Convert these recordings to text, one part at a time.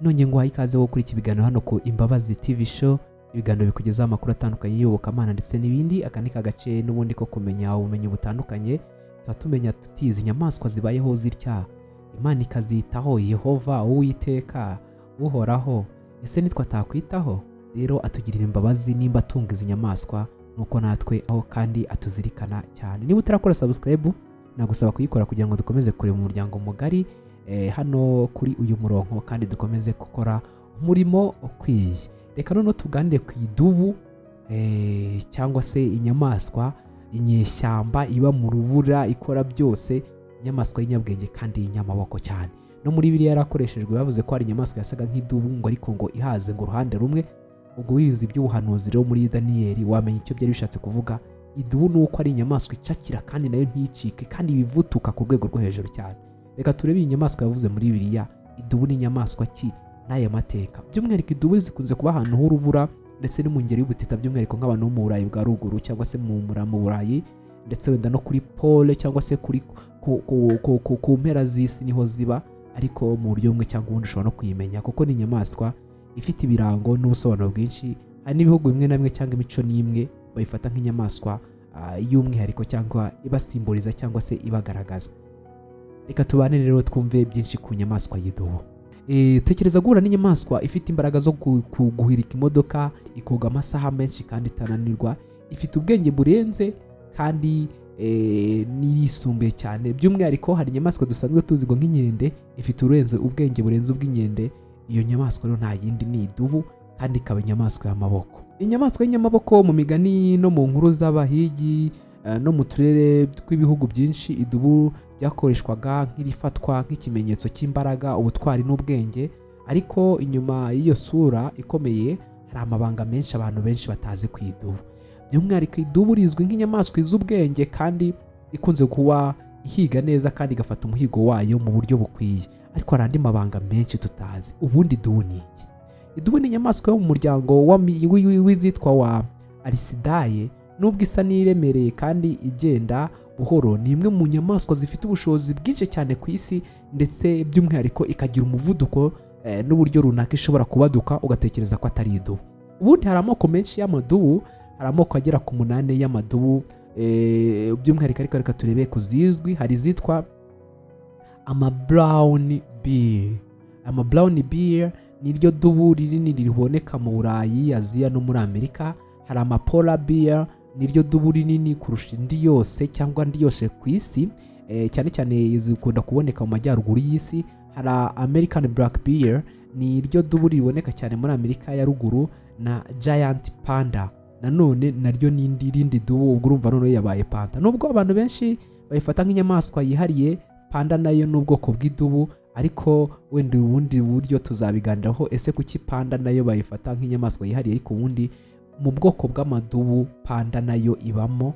nongeye nguhaye ikaze wo kuri iki biganiro hano ku Imbabazi TV show, ibiganiro bikugezaho amakuru atandukanye y'Iyobokamana ndetse n'ibindi. Aka ni kagace n'ubundi ko kumenya ubumenyi butandukanye, tuba tumenya tutizi inyamaswa zibayeho zitya, Imana ikazitaho, Yehova, Uwiteka, Uhoraho, ese nitwe atakwitaho? Rero atugirira imbabazi nimba atunga izi nyamaswa, nuko natwe aho kandi atuzirikana cyane. Niba utarakora subscribe, nagusaba kuyikora kugira ngo dukomeze kureba umuryango mugari hano kuri uyu murongo, kandi dukomeze gukora umurimo ukwiye. Reka none tuganire ku idubu cyangwa se inyamaswa inyeshyamba iba mu rubura, ikora byose, inyamaswa y'inyabwenge kandi y'inyamaboko cyane. No muri Bibiliya yarakoreshejwe, bavuze ko hari inyamaswa yasaga nk'idubu ngo ariko ngo ihaze ngo uruhande rumwe. Ubwo wize iby'ubuhanuzi rero muri Daniyeli wamenya icyo byari bishatse kuvuga. Idubu ni uko ari inyamaswa icakira kandi nayo nticike kandi bivutuka ku rwego rwo hejuru cyane. Reka turebe iyi nyamaswa yavuze muri Bibiliya. Idubu ni inyamaswa ki n'aya mateka? By'umwihariko idubu zikunze kuba ahantu h'urubura ndetse no mu ngeri y'ubutita, by'umwihariko nk'abantu bo mu Burayi bwa ruguru cyangwa se mu Burayi, ndetse wenda no kuri pole cyangwa se kuri ku mpera z'isi niho ziba, ariko mu buryo bumwe cyangwa ubundi ushobora no kuyimenya kuko ni inyamaswa ifite ibirango n'ubusobanuro bwinshi. Hari n'ibihugu bimwe na bimwe cyangwa imico n'imwe bayifata nk'inyamaswa y'umwihariko cyangwa ibasimboliza cyangwa se ibagaragaza. Reka tubane rero twumve byinshi ku nyamaswa y'idubu. Tekereza guhura n'inyamaswa ifite imbaraga zo guhirika imodoka, ikoga amasaha menshi kandi itananirwa, ifite ubwenge burenze kandi n'irisumbuye cyane. By'umwihariko hari inyamaswa dusanzwe tuzi ngo nk'inkende, ifite ubwenge burenze ubw'inkende. Iyo nyamaswa rero nta yindi ni idubu, kandi ikaba inyamaswa y'amaboko. Inyamaswa y'inyamaboko mu migani no mu nkuru z'abahigi no mu turere tw'ibihugu byinshi, idubu byakoreshwaga nk'irifatwa nk'ikimenyetso cy'imbaraga, ubutwari n'ubwenge. Ariko inyuma y'iyo sura ikomeye hari amabanga menshi abantu benshi batazi ku idubu. By'umwihariko idubu rizwi nk'inyamaswa iz'ubwenge kandi ikunze kuba ihiga neza kandi igafata umuhigo wayo mu buryo bukwiye. Ariko hari andi mabanga menshi tutazi. Ubundi idubu ni iki? Idubu ni inyamaswa yo mu muryango w'izitwa wa Arisidae. Nubwo isa n'iremereye kandi igenda buhoro, ni imwe mu nyamaswa zifite ubushobozi bwinshi cyane ku isi, ndetse by'umwihariko ikagira umuvuduko n'uburyo runaka ishobora kubaduka ugatekereza ko atari idubu. Ubundi hari amoko menshi y'amadubu, hari amoko agera ku 8 y'amadubu. By'umwihariko ariko reka turebe ku zizwi. Hari izitwa brown bear. Brown bear ni iryo dubu rinini riboneka mu Burayi, Aziya no muri Amerika. Hari polar bear, ni iryo dubu rinini kurusha indi yose cyangwa indi yose ku isi, cyane cyane zikunda kuboneka mu majyaruguru y'isi. Hari American black bear, ni iryo dubu riboneka cyane muri Amerika ya ruguru. Na giant panda nanone naryo n'indi rindi dubu, ubwo urumva none yabaye panda. Nubwo abantu benshi bayifata nk'inyamaswa yihariye, panda nayo n'ubwoko bw'idubu, ariko wenda ubundi buryo tuzabiganiraho. Ese kuki panda nayo bayifata nk'inyamaswa yihariye ariko ubundi mu bwoko bw'amadubu panda nayo ibamo?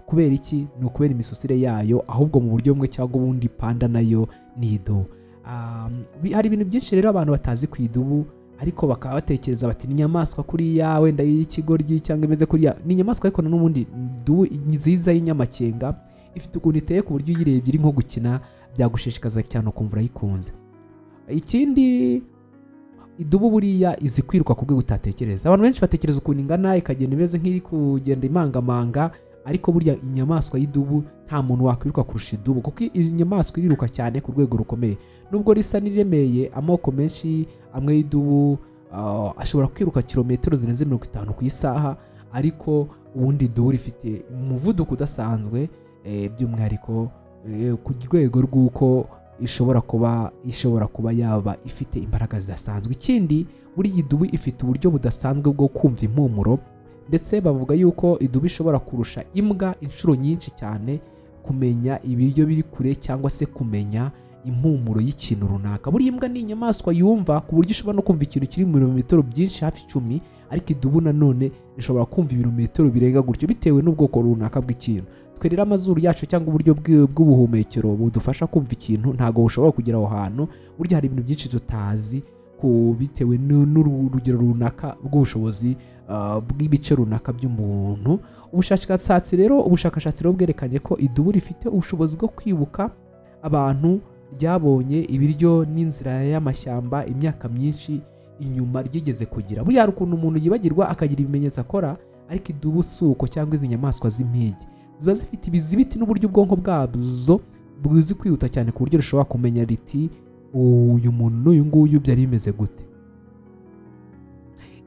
Kubera iki? Ni ukubera imisusire yayo, ahubwo mu buryo bumwe cyangwa ubundi panda nayo ni idubu. Hari ibintu byinshi rero abantu batazi ku idubu, ariko bakaba batekereza bati ni inyamaswa kuriya wenda y'ikigoryi cyangwa imeze kuriya. Ni inyamaswa ariko n'ubundi idubu nziza y'inyamakenga, ifite ukuntu iteye ku buryo uyirebye iri nko gukina byagushishikaza cyane ukumva urayikunze. Ikindi, idubu buriya izi kwiruka ku rwego utatekereza. Abantu benshi batekereza ukuntu ingana, ikagenda imeze nk'iri kugenda imangamanga, ariko buriya inyamaswa y'idubu nta muntu wakwiruka kurusha idubu, kuko iyi nyamaswa iriruka cyane ku rwego rukomeye. Nubwo risa n'iremeye, amoko menshi amwe y'idubu ashobora kwiruka kilometero zirenze 50 ku isaha, ariko ubundi idubu rifite umuvuduko udasanzwe, by'umwihariko ku rwego rw'uko ishobora kuba yaba ifite imbaraga zidasanzwe. Ikindi, buriya idubu ifite uburyo budasanzwe bwo kumva impumuro, ndetse bavuga yuko idubu ishobora kurusha imbwa inshuro nyinshi cyane kumenya ibiryo biri kure cyangwa se kumenya impumuro y'ikintu runaka. Buriya imbwa ni inyamaswa yumva ku buryo ishobora no kumva ikintu kiri mu birometero byinshi hafi 10, ariko idubu nanone ishobora kumva ibirometero birenga gutyo bitewe n'ubwoko runaka bw'ikintu. Twe rero amazuru yacu cyangwa uburyo bw'ubuhumekero budufasha kumva ikintu ntago bushobora kugera aho hantu. Burya hari ibintu byinshi tutazi bitewe n'urugero runaka rw'ubushobozi bw'ibice runaka by'umuntu. Ubushakashatsi rero bwerekanye ko idubu rifite ubushobozi bwo kwibuka abantu ryabonye ibiryo n'inzira y'amashyamba imyaka myinshi inyuma ryigeze kugira. Buriya hari ukuntu umuntu yibagirwa akagira ibimenyetso akora, ariko idubu suko cyangwa izi nyamaswa z'impigi ziba zifite ibizibiti n'uburyo ubwonko bwazo bwizi kwihuta cyane ku buryo rishobora kumenya riti uyu muntu n'uyu nguyu byari bimeze gute.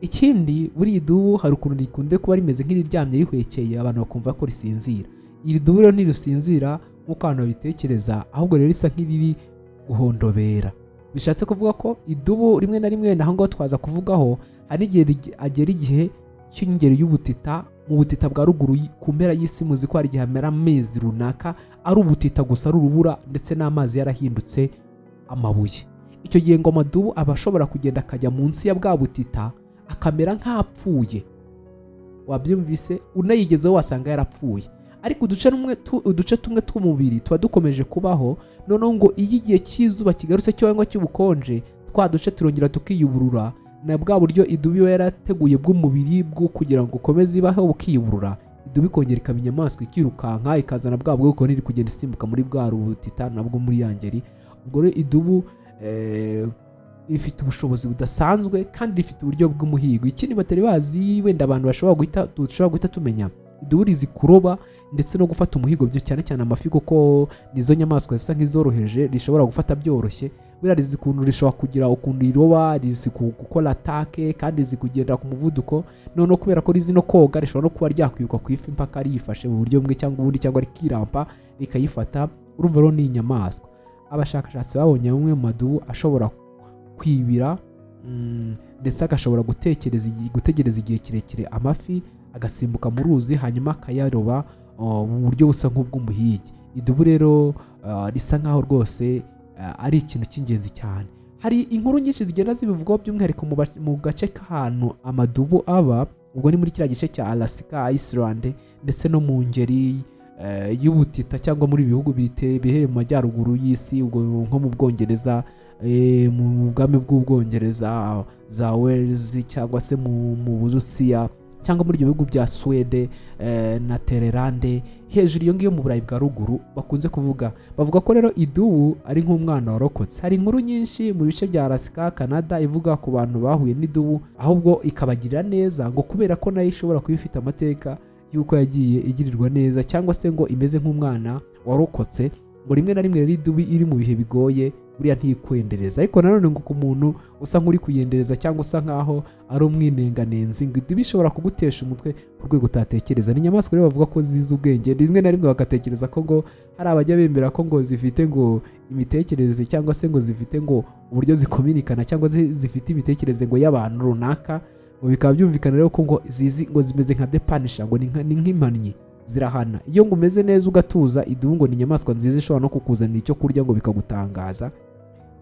Ikindi buri idubu hari ukuntu rikunde kuba rimeze nk'iriryamye rihwekeye abantu bakumva ko risinzira. Iri dubu rero ntirisinzira nk'uko abantu babitekereza, ahubwo rero risa nk'iriri guhondobera. Bishatse kuvuga ko idubu rimwe na rimwe naho ngaho twaza kuvugaho hari igihe agera igihe cy'ingeri y'ubutita mu butita bwa ruguru ku mpera y'isi. Muzi ko hari igihe hamera amezi runaka ari ubutita gusa ari urubura ndetse n'amazi yarahindutse amabuye. Icyo gihe ngo amadubu aba ashobora kugenda akajya munsi ya bwa butita akamera nk'apfuye. Wabyumvise? Unayigezeho wasanga yarapfuye, ariko uduce tumwe tw'umubiri tuba dukomeje kubaho. Noneho ngo iyo igihe cy'izuba kigarutse cyangwa cy'ubukonje, twa duce turongera tukiyuburura, na bwa buryo idubu iba yarateguye bw'umubiri bwo kugira ngo ukomeze ibaho bukiyuburura. Idubu ikongera ikaba inyamaswa ikirukanka ikazana bwa bwoko iri kugenda isimbuka muri bwa rubutita nabwo muri ya ngeri. Ubwo rero idubu ifite ubushobozi budasanzwe kandi rifite uburyo bw'umuhigo. Ikindi batari bazi wenda abantu dushobora guhita tumenya, idubu rizi kuroba ndetse no gufata umuhigo byo cyane cyane amafi, kuko nizo nyamaswa zisa nk'izoroheje rishobora gufata byoroshye. Buriya rizi ukuntu rishobora kugira ukuntu riroba, rizi gukora atake kandi rizi kugendera ku muvuduko. Noneho kubera ko rizi no koga rishobora no kuba ryakwiruka ku ifi mpaka riyifashe mu buryo bumwe cyangwa ubundi, cyangwa rikirampa rikayifata. Urumva rero ni inyamaswa. Abashakashatsi babonye bamwe mu madubu ashobora kwibira ndetse agashobora gutegereza igihe kirekire amafi agasimbuka mu ruzi hanyuma akayaroba mu buryo busa nk'ubw'umuhigi. Idubu rero risa nkaho rwose ari ikintu cy'ingenzi cyane. Hari inkuru nyinshi zigenda zibivugaho by'umwihariko mu gace k'ahantu amadubu aba, ubwo ni muri kiriya gice cya Alaska, Iceland ndetse no mu ngeri y'ubutita cyangwa muri bihugu biherereye mu majyaruguru y'isi, ubwo nko mu Bwongereza, mu bwami bw'Ubwongereza za Wales, cyangwa se mu Burusiya, cyangwa muri ibyo bihugu bya Swede na Terelande, hejuru iyo ngiyo mu Burayi bwa ruguru bakunze bavuga ko rero idubu ari nk'umwana warokotse. Hari inkuru nyinshi mu bice bya Alaska, Canada ivuga ku bantu bahuye n'idubu, ahubwo ikabagirira neza ngo kubera ko nayo ishobora kuba ifite amateka y'uko yagiye igirirwa neza, cyangwa se ngo imeze nk'umwana warokotse. Ngo rimwe na rimwe rero idubu iri mu bihe bigoye buriya ntikwendereza, ariko nanone ngo ku muntu usa nk'uri kuyendereza cyangwa usa nkaho ari umwinenganenzi, ngo idubu ishobora kugutesha umutwe ku rwego utatekereza. Ni inyamaswa rero bavuga ko zizi ubwenge, rimwe na rimwe bagatekereza ko ngo hari abajya bemera ko ngo zifite ngo imitekerereze cyangwa se ngo zifite ngo uburyo zikominikana cyangwa zifite imitekerereze ngo y'abantu runaka. Ngo bikaba byumvikana rero ko ngo zizi ngo zimeze nka depanisha, ngo ni nk'impannyi zirahana. Iyo ngo umeze neza ugatuza, idubu ngo ni inyamaswa nziza ishobora no kukuzanira icyo kurya ngo bikagutangaza.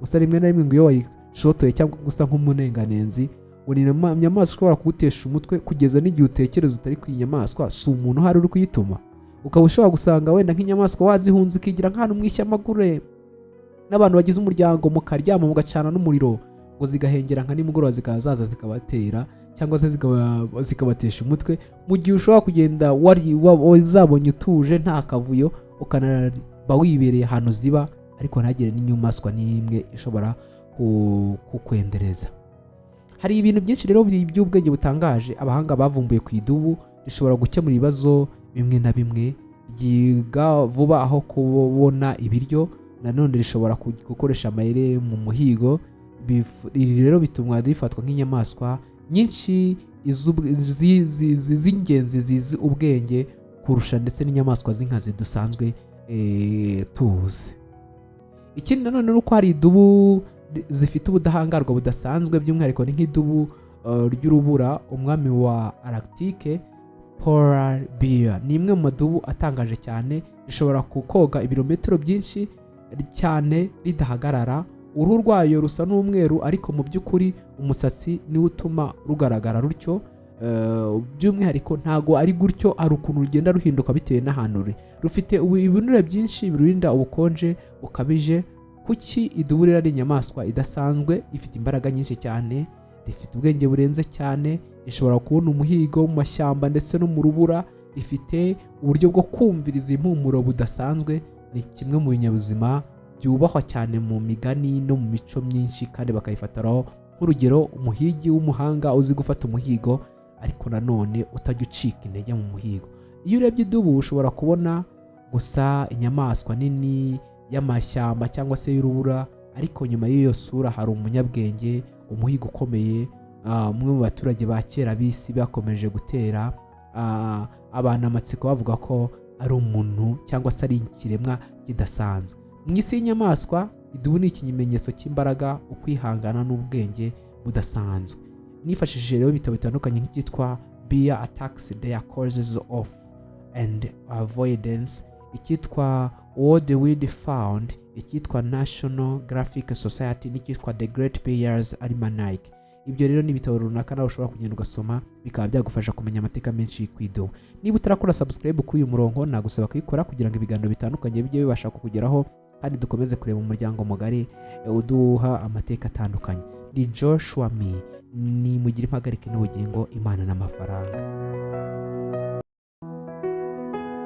Gusa rimwe na rimwe ngo iyo wayishotoye cyangwa gusa nk'umunenganenzi, ngo ni inyamaswa ishobora kugutesha umutwe kugeza n'igihe utekereza utari ku inyamaswa si umuntu uhari uri kuyituma. Ukaba ushobora gusanga wenda nk'inyamaswa wazihunze ukigira nk'ahantu mu ishyamagure n'abantu bagize umuryango mukaryama mugacana n'umuriro, ngo zigahengera nka nimugoroba zikazaza zikabatera cyangwa se zikabatesha umutwe, mu gihe ushobora kugenda zabonye utuje nta kavuyo, ukanaba wibereye ahantu ziba, ariko ntagire n'inyamaswa n'imwe ishobora kukwendereza. Hari ibintu byinshi rero by'ubwenge butangaje abahanga bavumbuye ku idubu. Rishobora gukemura ibibazo bimwe na bimwe, ryiga vuba aho kubona ibiryo, nanone rishobora gukoresha amayeri mu muhigo. Iri rero bituma rifatwa nk'inyamaswa nyinshi z'ingenzi zizi ubwenge kurusha ndetse n'inyamaswa z'inkazi dusanzwe tuzi. Ikindi nanone ni uko hari idubu zifite ubudahangarwa budasanzwe, by'umwihariko ni nk'idubu ry'urubura, umwami wa Arctique polar bear. Ni imwe mu madubu atangaje cyane, rishobora koga ibirometero byinshi cyane ridahagarara. Uruhu rwayo rusa n'umweru, ariko mu by'ukuri umusatsi niwo utuma rugaragara rutyo. By'umwihariko ntago ari gutyo, ari ukuntu rugenda ruhinduka bitewe n'ahantu ruri. Rufite ibinure byinshi birurinda ubukonje bukabije. Kuki idubu rero ari inyamaswa idasanzwe, ifite imbaraga nyinshi cyane, rifite ubwenge burenze cyane, rishobora kubona umuhigo mu mashyamba ndetse no mu rubura, rifite uburyo bwo kumviriza impumuro budasanzwe. Ni kimwe mu binyabuzima byubahwa cyane mu migani no mu mico myinshi kandi bakayifataraho nk'urugero umuhigi w'umuhanga uzi gufata umuhigo ariko nanone utajya ucika intege mu muhigo. Iyo urebye idubu ushobora kubona gusa inyamaswa nini y'amashyamba cyangwa se y'urubura, ariko nyuma y'iyo sura hari umunyabwenge, umuhigo ukomeye, umwe mu baturage ba kera b'isi bakomeje gutera abantu amatsiko bavuga ko ari umuntu cyangwa se ari ikiremwa kidasanzwe. Mu isi y'inyamaswa idubu ni ikimenyetso cy'imbaraga, ukwihangana n'ubwenge budasanzwe. Nifashishije rero ibitabo bitandukanye nk'icyitwa Bear Attacks Their Causes of and Avoidance, icyitwa What We Found, icyitwa National Graphic Society n'icyitwa The Great Bears Almanac. Ibyo rero ni ibitabo runaka nawe ushobora kugenda ugasoma bikaba byagufasha kumenya amateka menshi ku idubu. Niba utarakora subscribe kuri uyu murongo nagusaba kuyikora kugira ngo ibiganiro bitandukanye bijye bibasha kukugeraho kandi dukomeze kureba umuryango mugari uduha amateka atandukanye. Ni Joshua Me, ni mugire impagarike n'ubugingo, Imana n'amafaranga.